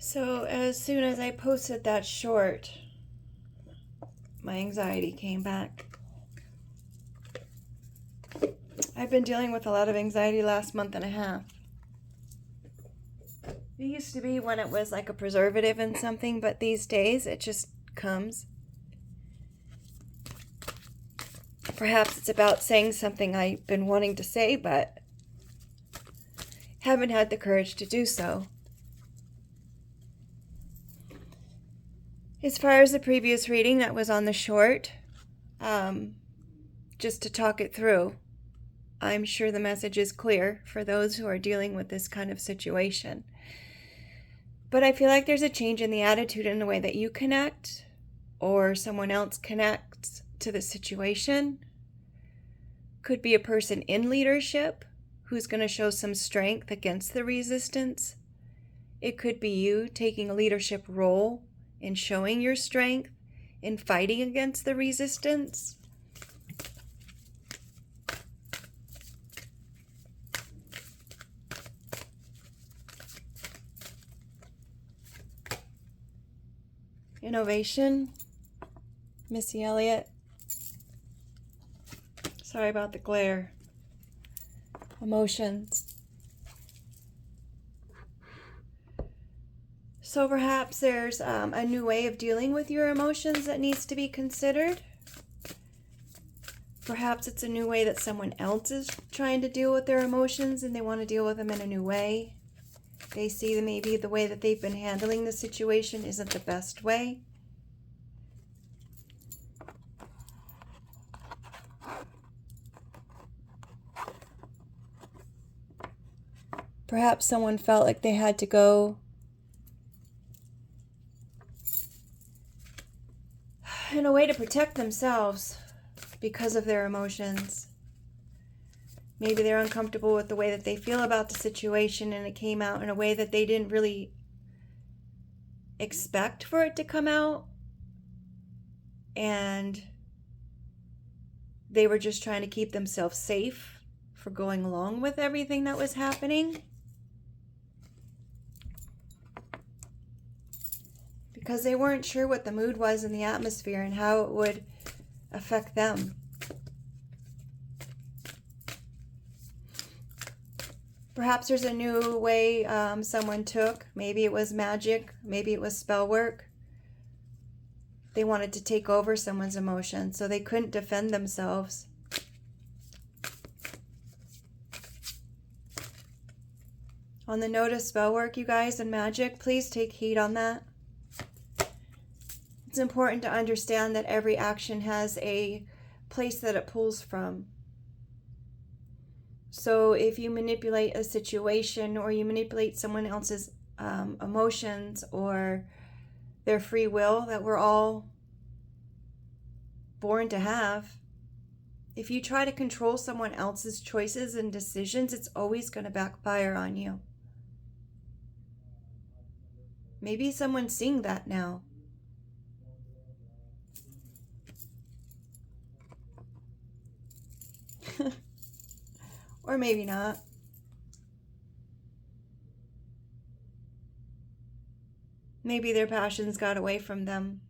So as soon as I posted that short, my anxiety came back. I've been dealing with a lot of anxiety last month and a half. It used to be when it was like a preservative in something, but these days it just comes. Perhaps it's about saying something I've been wanting to say, but haven't had the courage to do so. As far as the previous reading that was on the short, just to talk it through, I'm sure the message is clear for those who are dealing with this kind of situation. But I feel like there's a change in the attitude in the way that you connect or someone else connects to the situation. Could be a person in leadership who's going to show some strength against the resistance. It could be you taking a leadership role in showing your strength in fighting against the resistance. Innovation, Missy Elliott. Sorry about the glare. Emotions. So perhaps there's a new way of dealing with your emotions that needs to be considered. Perhaps it's a new way that someone else is trying to deal with their emotions and they want to deal with them in a new way. They see that maybe the way that they've been handling the situation isn't the best way. Perhaps someone felt like they had to go in a way to protect themselves because of their emotions. Maybe they're uncomfortable with the way that they feel about the situation and it came out in a way that they didn't really expect for it to come out. And they were just trying to keep themselves safe for going along with everything that was happening. Because they weren't sure what the mood was in the atmosphere and how it would affect them. Perhaps there's a new way someone took. Maybe it was magic. Maybe it was spell work. They wanted to take over someone's emotions, so they couldn't defend themselves. On the note of spell work, you guys, and magic, please take heed on that. It's important to understand that every action has a place that it pulls from. So if you manipulate a situation or you manipulate someone else's emotions or their free will that we're all born to have, if you try to control someone else's choices and decisions, it's always going to backfire on you. Maybe someone's seeing that now. Or maybe not. Maybe their passions got away from them.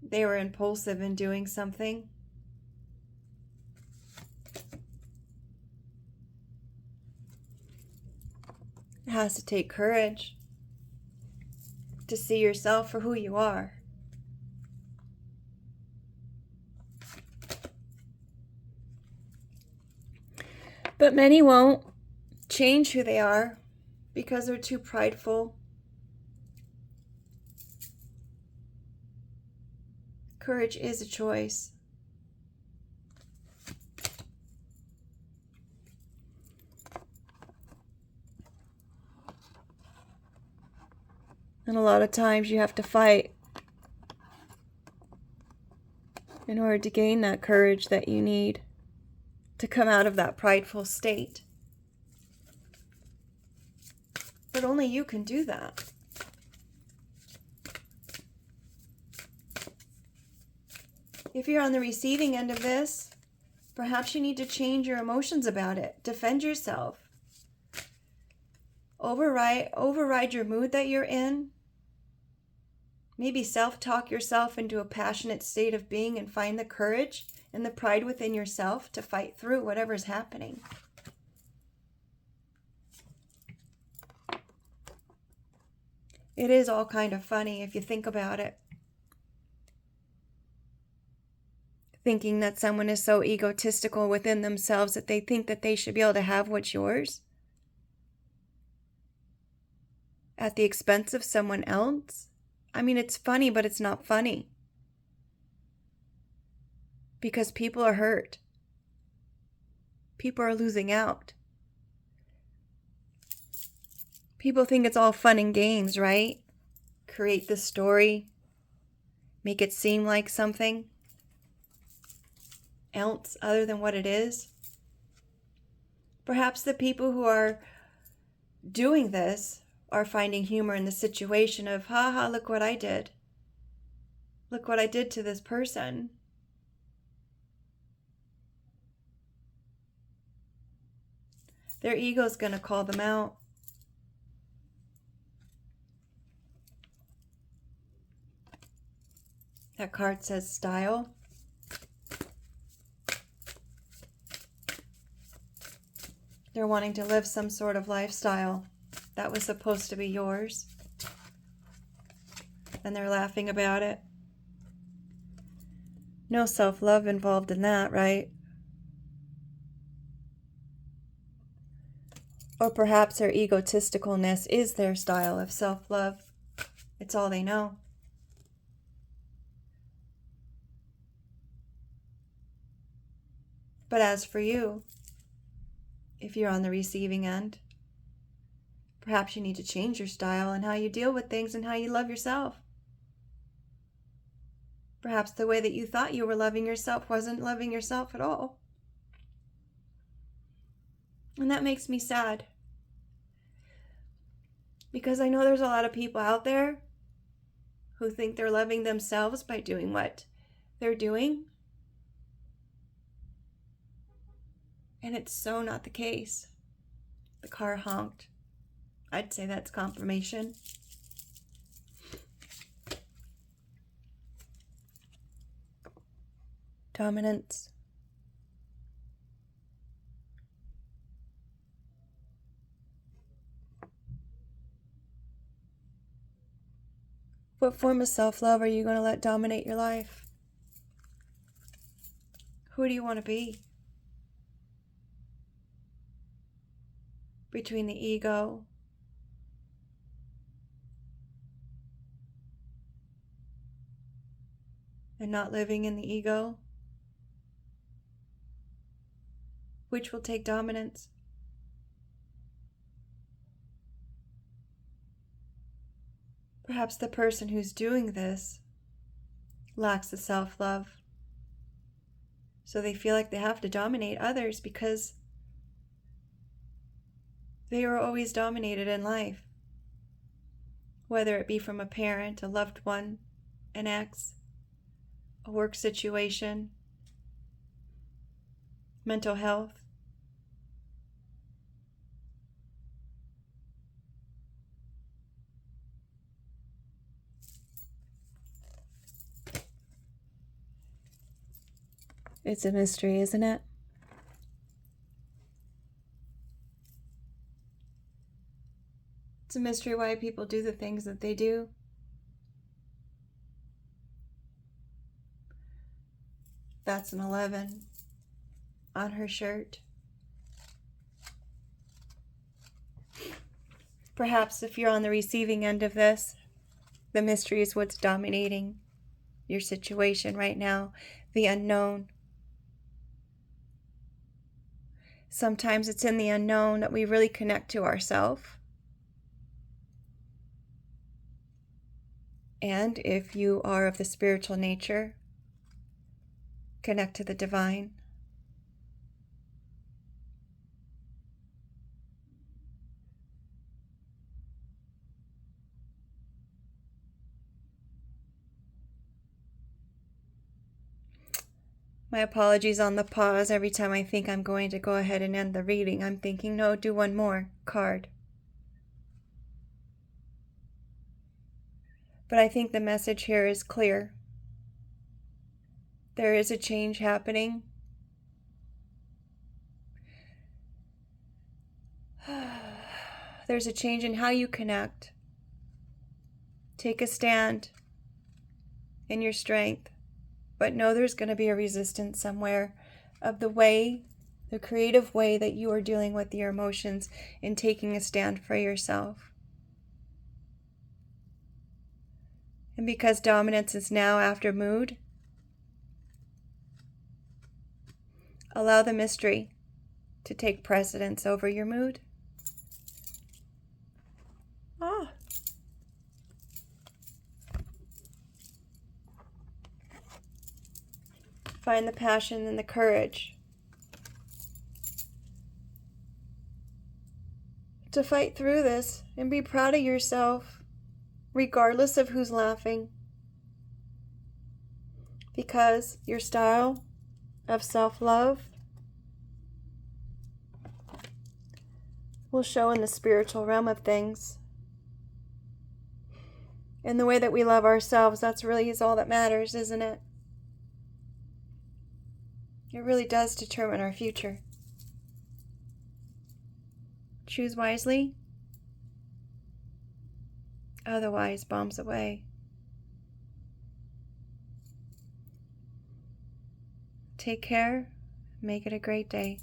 They were impulsive in doing something. It has to take courage to see yourself for who you are. But many won't change who they are because they're too prideful. Courage is a choice. And a lot of times you have to fight in order to gain that courage that you need to come out of that prideful state. But only you can do that. If you're on the receiving end of this, perhaps you need to change your emotions about it. Defend yourself. Override your mood that you're in. Maybe self-talk yourself into a passionate state of being and find the courage and the pride within yourself to fight through whatever's happening. It is all kind of funny if you think about it. Thinking that someone is so egotistical within themselves that they think that they should be able to have what's yours at the expense of someone else. I mean, it's funny, but it's not funny. Because people are hurt. People are losing out. People think it's all fun and games, right? Create this story. Make it seem like something else other than what it is. Perhaps the people who are doing this are finding humor in the situation of, haha, look what I did. Look what I did to this person. Their ego's going to call them out. That card says style. They're wanting to live some sort of lifestyle that was supposed to be yours. And they're laughing about it. No self-love involved in that, right? Or perhaps their egotisticalness is their style of self-love. It's all they know. But as for you, if you're on the receiving end, perhaps you need to change your style and how you deal with things and how you love yourself. Perhaps the way that you thought you were loving yourself wasn't loving yourself at all. And that makes me sad. Because I know there's a lot of people out there who think they're loving themselves by doing what they're doing. And it's so not the case. The car honked. I'd say that's confirmation. Dominance. What form of self-love are you going to let dominate your life? Who do you want to be? Between the ego and not living in the ego, which will take dominance? Perhaps the person who's doing this lacks the self-love, so they feel like they have to dominate others because they were always dominated in life, whether it be from a parent, a loved one, an ex, a work situation, mental health. It's a mystery, isn't it? It's a mystery why people do the things that they do. That's an 11 on her shirt. Perhaps if you're on the receiving end of this, the mystery is what's dominating your situation right now, the unknown. Sometimes it's in the unknown that we really connect to ourselves. And if you are of the spiritual nature, connect to the divine. My apologies on the pause. Every time I think I'm going to go ahead and end the reading, I'm thinking, no, do one more card. But I think the message here is clear. There is a change happening. There's a change in how you connect. Take a stand in your strength, but know there's going to be a resistance somewhere of the creative way that you are dealing with your emotions and taking a stand for yourself. And because dominance is now after mood, allow the mystery to take precedence over your mood. Find the passion and the courage to fight through this and be proud of yourself, regardless of who's laughing. Because your style of self-love will show in the spiritual realm of things. And the way that we love ourselves, that's really is all that matters, isn't it? It really does determine our future. Choose wisely. Otherwise, bombs away. Take care. Make it a great day.